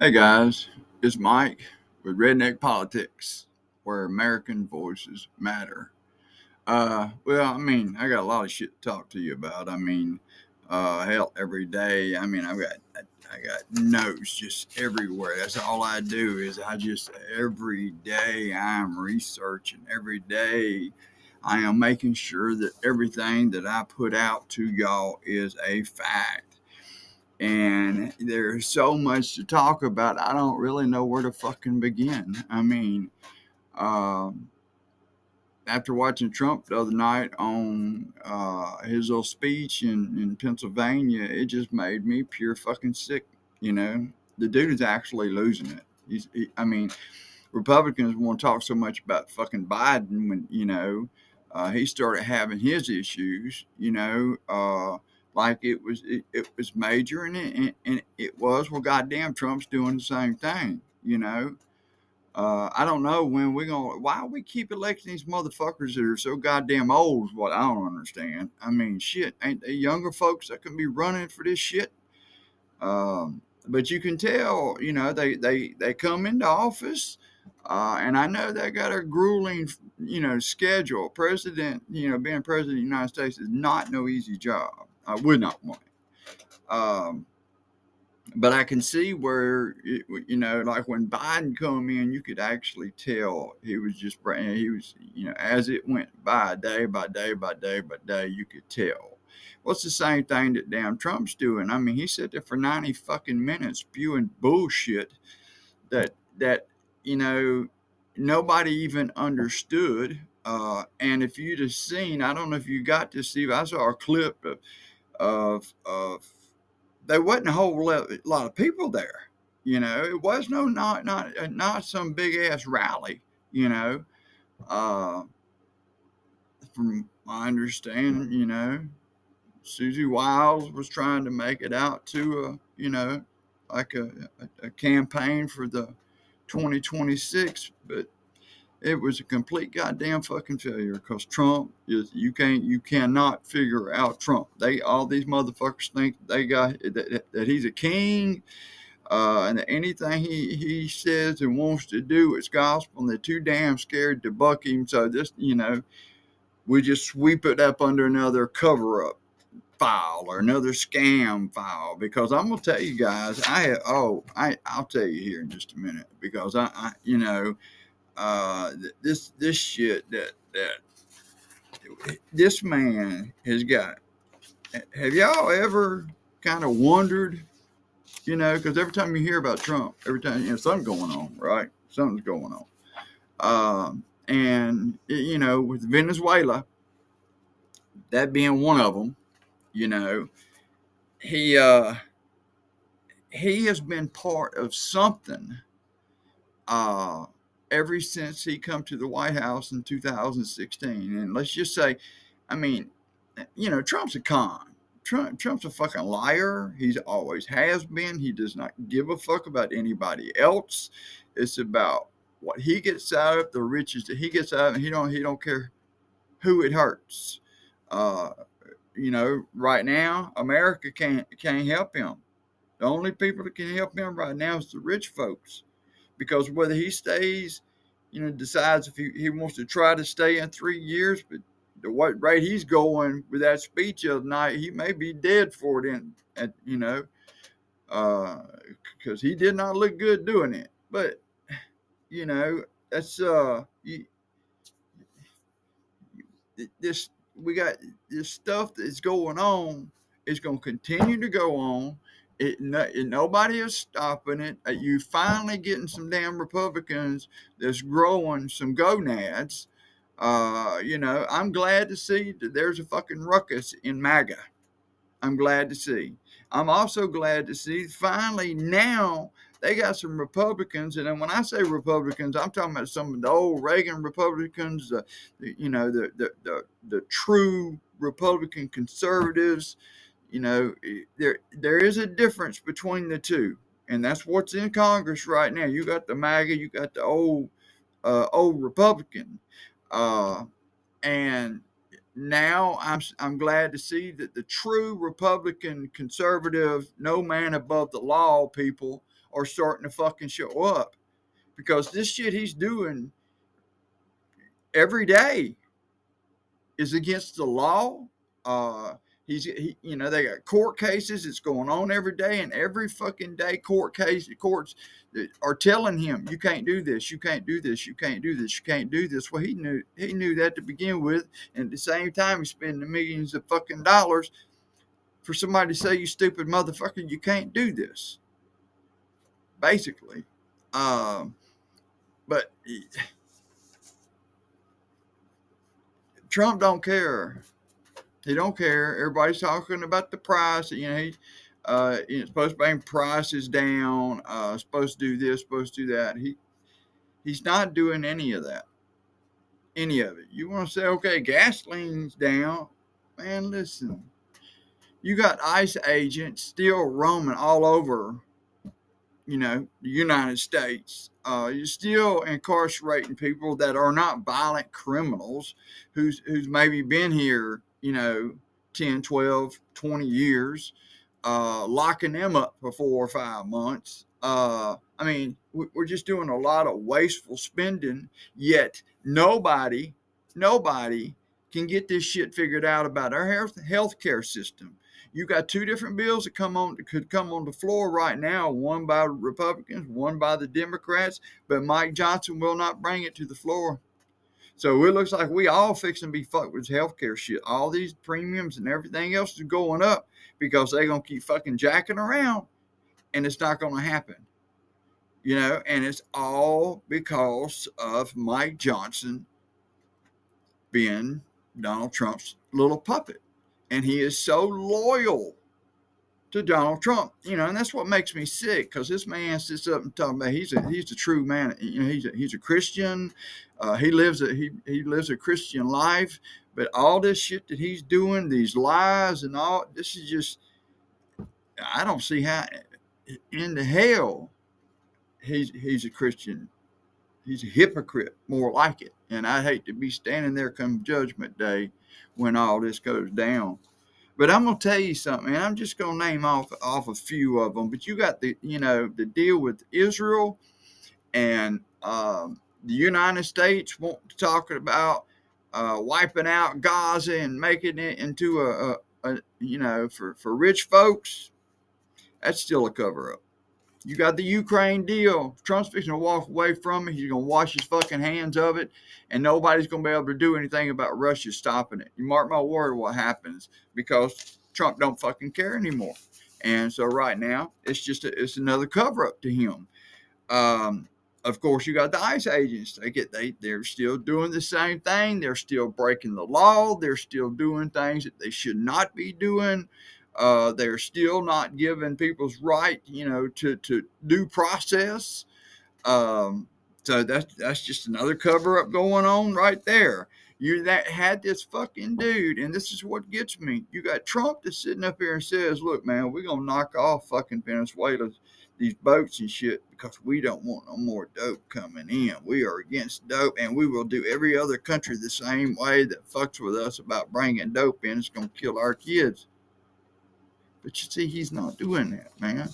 Hey guys, it's Mike with Redneck Politics, where American voices matter. I got a lot of shit to talk to you about. Hell, every day. I got notes just everywhere. That's all I do is I just every day I'm researching. Every day I am making sure that everything that I put out to y'all is a fact, and there's so much to talk about. I don't really know where to fucking begin. Um, After watching Trump the other night on his little speech in Pennsylvania, it just made me pure fucking sick. You know, the dude is actually losing it. Republicans want to talk so much about fucking Biden when he started having his issues. Like it was major, and it was, well, goddamn, Trump's doing the same thing. I don't know when we're gonna. Why we keep electing these motherfuckers that are so goddamn old? Is what I don't understand. I mean, shit, ain't they younger folks that can be running for this shit? But you can tell, they come into office, and I know they got a grueling, schedule. Being president of the United States is not no easy job. I would not want it. But I can see where, like when Biden come in, you could actually tell he was, as it went by day by day by day by day, you could tell. Well, it's the same thing that damn Trump's doing. I mean, he sat there for 90 fucking minutes spewing bullshit that, you know, nobody even understood. And if you'd have seen, I don't know if you got to see, I saw a clip of there wasn't a whole lot of people there. It was not some big ass rally. You know, uh, from my understanding, Susie Wiles was trying to make it out to like a campaign for the 2026, but it was a complete goddamn fucking failure because Trump is you cannot figure out Trump. They all these motherfuckers think they got that he's a king, and that anything he says and wants to do is gospel, and they're too damn scared to buck him. So this, we just sweep it up under another cover up file or another scam file, because I'm gonna tell you guys, I'll tell you here in just a minute, because this shit that this man has got. Have y'all ever kind of wondered, because every time you hear about Trump, every time, something's going on, right? Something's going on. And with Venezuela, that being one of them, you know, he uh, he has been part of something uh, ever since he come to the White House in 2016. And let's just say, I mean, Trump's a con. Trump's a fucking liar. He's always has been. He does not give a fuck about anybody else. It's about what he gets out of, the riches that he gets out of, and he don't care who it hurts. Uh, right now, America can't help him. The only people that can help him right now is the rich folks, because whether he stays, decides if he wants to try to stay in 3 years, but the what rate he's going with that speech the other night, he may be dead for it because he did not look good doing it. But that's this we got this stuff that's going on is going to continue to go on. Nobody is stopping it. You finally getting some damn Republicans that's growing some gonads. I'm glad to see that there's a fucking ruckus in MAGA. I'm glad to see. I'm also glad to see finally now they got some Republicans, and then when I say Republicans, I'm talking about some of the old Reagan Republicans, the true Republican conservatives. There is a difference between the two, and that's what's in Congress right now. You got the MAGA, you got the old Republican, and now I'm glad to see that the true Republican conservative, no man above the law people are starting to fucking show up, because this shit he's doing every day is against the law. They got court cases. It's going on every day, and every fucking day courts are telling him, you can't do this, you can't do this, you can't do this, you can't do this. Well, he knew that to begin with, and at the same time he's spending millions of fucking dollars for somebody to say, you stupid motherfucker, you can't do this, basically. But Trump don't care. He don't care. Everybody's talking about the price. He's supposed to bring prices down. Supposed to do this. Supposed to do that. He's not doing any of that. Any of it. You want to say, okay, gasoline's down, man? Listen, you got ICE agents still roaming all over, the United States. You're still incarcerating people that are not violent criminals, who's maybe been here, 10, 12, 20 years, locking them up for 4 or 5 months. We're just doing a lot of wasteful spending, yet nobody can get this shit figured out about our healthcare system. You got 2 different bills that could come on the floor right now, one by Republicans, one by the Democrats, but Mike Johnson will not bring it to the floor. So it looks like we all fixing to be fucked with healthcare shit. All these premiums and everything else is going up because they're going to keep fucking jacking around, and it's not going to happen. And it's all because of Mike Johnson being Donald Trump's little puppet. And he is so loyal to Donald Trump, and that's what makes me sick, because this man sits up and talks about he's a true man. He's a Christian. He lives a Christian life, but all this shit that he's doing, these lies and all, this is just, I don't see how in the hell he's a Christian. He's a hypocrite, more like it. And I hate to be standing there come Judgment Day when all this goes down. But I'm going to tell you something, and I'm just going to name off a few of them. But you got the deal with Israel, and the United States talking about wiping out Gaza and making it into for rich folks. That's still a cover-up. You got the Ukraine deal. Trump's fixing to walk away from it. He's going to wash his fucking hands of it, and nobody's going to be able to do anything about Russia stopping it. You mark my word what happens, because Trump don't fucking care anymore. And so right now, it's another cover-up to him. Of course, you got the ICE agents. They're still doing the same thing. They're still breaking the law. They're still doing things that they should not be doing. They're still not giving people's right, to due process. So that's just another cover up going on right there. You that had this fucking dude, and this is what gets me. You got Trump that's sitting up here and says, "Look, man, we're gonna knock off fucking Venezuela, these boats and shit, because we don't want no more dope coming in. We are against dope, and we will do every other country the same way that fucks with us about bringing dope in. It's gonna kill our kids." But you see, he's not doing that, man.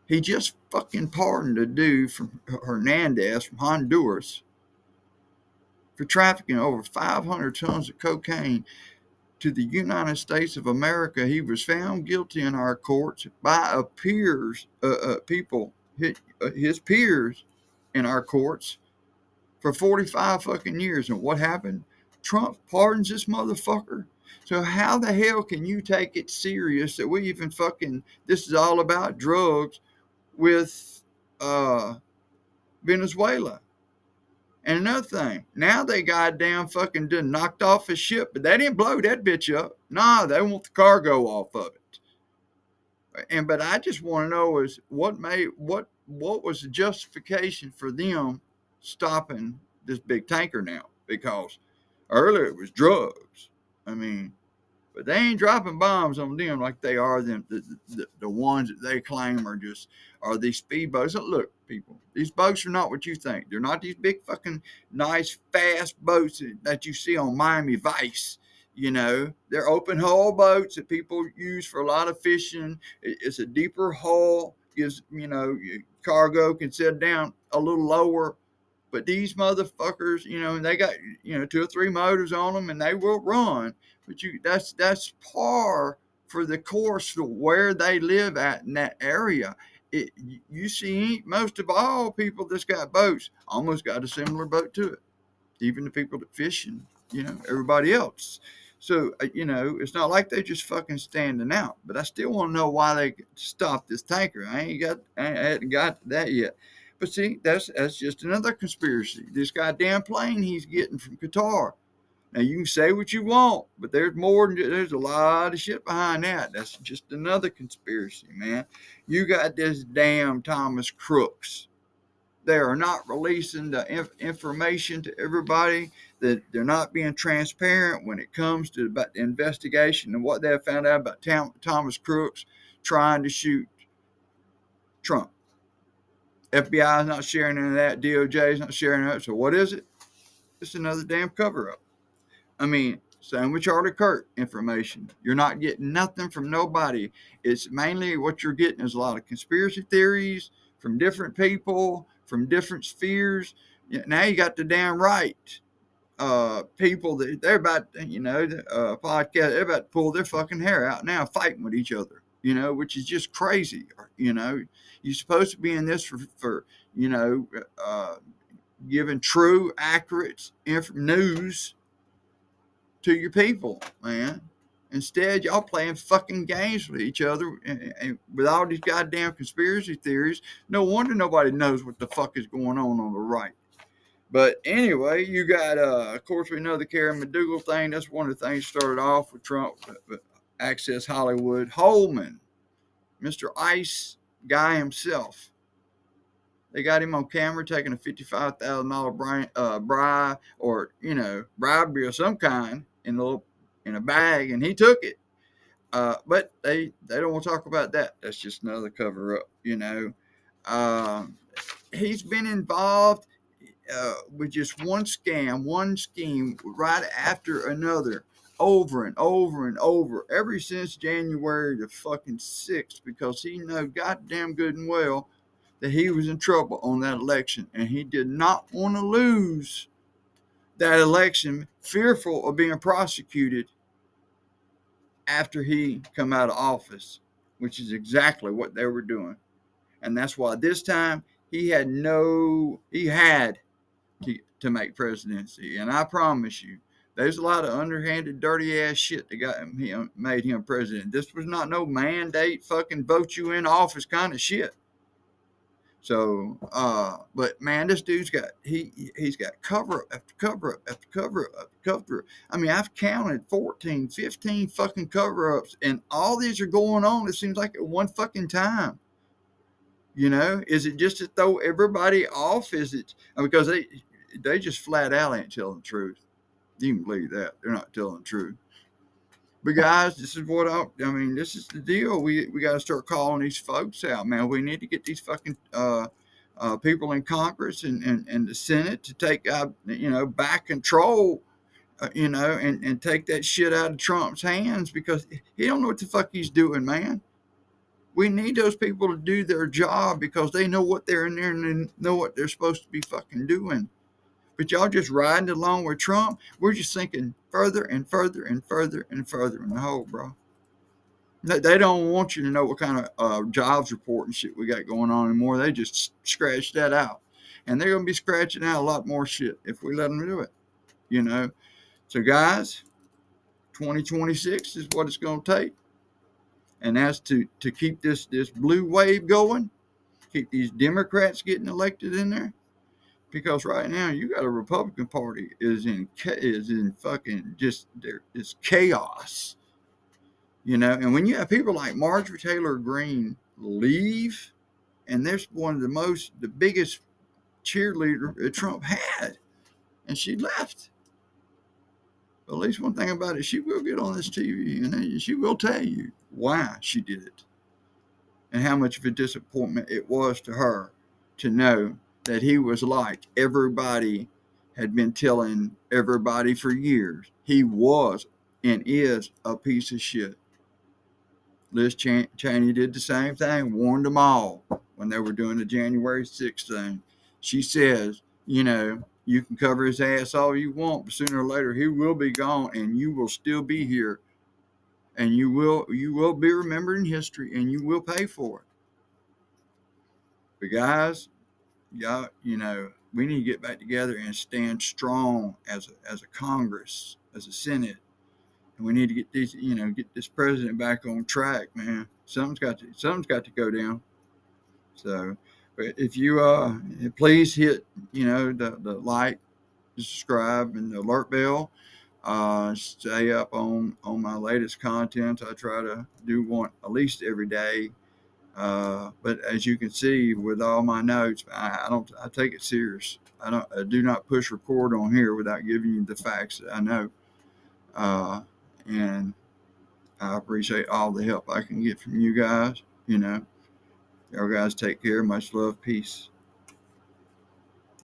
He just fucking pardoned a dude from Hernandez from Honduras for trafficking over 500 tons of cocaine to the United States of America. He was found guilty in our courts by his peers in our courts for 45 fucking years. And what happened? Trump pardons this motherfucker. So how the hell can you take it serious that we even this is all about drugs with Venezuela? And another thing, now they goddamn fucking done knocked off his ship, but they didn't blow that bitch up. Nah, they want the cargo off of it. But I just want to know is what was the justification for them stopping this big tanker now? Because earlier it was drugs. But they ain't dropping bombs on them like they are the ones that they claim are these speedboats. Look, people, these boats are not what you think. They're not these big fucking nice fast boats that you see on Miami Vice. They're open hull boats that people use for a lot of fishing. It's a deeper hull. gives, cargo can sit down a little lower. But these motherfuckers, they got, 2 or 3 motors on them and they will run. But that's par for the course of where they live at in that area. You see, most of all people that's got boats almost got a similar boat to it. Even the people that fish and, everybody else. So, it's not like they just fucking standing out. But I still want to know why they stopped this tanker. I hadn't got that yet. But see, that's just another conspiracy. This goddamn plane he's getting from Qatar. Now you can say what you want, but there's a lot of shit behind that. That's just another conspiracy, man. You got this damn Thomas Crooks. They are not releasing the information to everybody. That they're not being transparent when it comes to about the investigation and what they have found out about Thomas Crooks trying to shoot Trump. FBI is not sharing any of that. DOJ is not sharing that. So what is it? It's another damn cover-up. I mean, same with Charlie Kirk information. You're not getting nothing from nobody. It's mainly what you're getting is a lot of conspiracy theories from different people, from different spheres. Now you got the damn right people that they're about, podcast, they're about to pull their fucking hair out now, fighting with each other, which is just crazy. You're supposed to be in this for giving true, accurate news to your people, man. Instead, y'all playing fucking games with each other and with all these goddamn conspiracy theories. No wonder nobody knows what the fuck is going on the right. But anyway, you got, of course, we know the Karen McDougal thing. That's one of the things started off with Trump, Access Hollywood. Holman, Mr. Ice guy himself. They got him on camera taking a $55,000 bribe or, bribery of some kind in a bag, and he took it. But they don't want to talk about that. That's just another cover up, He's been involved with just one scam, one scheme right after another, over and over and over, ever since January the fucking 6th, because he knows goddamn good and well that he was in trouble on that election, and he did not want to lose that election, fearful of being prosecuted after he come out of office, which is exactly what they were doing. And that's why this time he had to make presidency. And I promise you, there's a lot of underhanded, dirty ass shit that made him president. This was not no mandate, fucking vote you in office kind of shit. So, but man, this dude's he's got cover up after cover up after cover up after cover up. I mean, I've counted 14, 15 fucking cover ups, and all these are going on. It seems like at one fucking time. Is it just to throw everybody off? Is it because they just flat out ain't telling the truth? You can believe that they're not telling the truth. But guys, this is this is the deal. We got to start calling these folks out, man. We need to get these fucking people in Congress and the Senate to take back control, and take that shit out of Trump's hands, because he don't know what the fuck he's doing, man. We need those people to do their job because they know what they're in there and they know what they're supposed to be fucking doing. But y'all just riding along with Trump. We're just sinking further and further and further and further in the hole, bro. They don't want you to know what kind of jobs report and shit we got going on anymore. They just scratch that out. And they're going to be scratching out a lot more shit if we let them do it, So, guys, 2026 is what it's going to take. And that's to keep this blue wave going, keep these Democrats getting elected in there. Because right now you got a Republican Party is in fucking just there is chaos, And when you have people like Marjorie Taylor Greene leave, and there's one of the biggest cheerleader Trump had, and she left. But at least one thing about it, she will get on this TV and she will tell you why she did it, and how much of a disappointment it was to her to know that he was like everybody had been telling everybody for years. He was and is a piece of shit. Liz Cheney did the same thing, warned them all when they were doing the January 6th thing. She says, you know, you can cover his ass all you want, but sooner or later he will be gone and you will still be here. And you will be remembered in history and you will pay for it. But guys, y'all, you know, we need to get back together and stand strong as a Congress, as a Senate. And we need to get these, you know, get this president back on track, man. Something's got to go down. So, but if you please hit, you know, the like, the subscribe, and the alert bell. Stay up on my latest content. I try to do one at least every day. But as you can see with all my notes, I take it serious. I do not push record on here without giving you the facts that I know. And I appreciate all the help I can get from you guys. You know, y'all guys take care. Much love. Peace.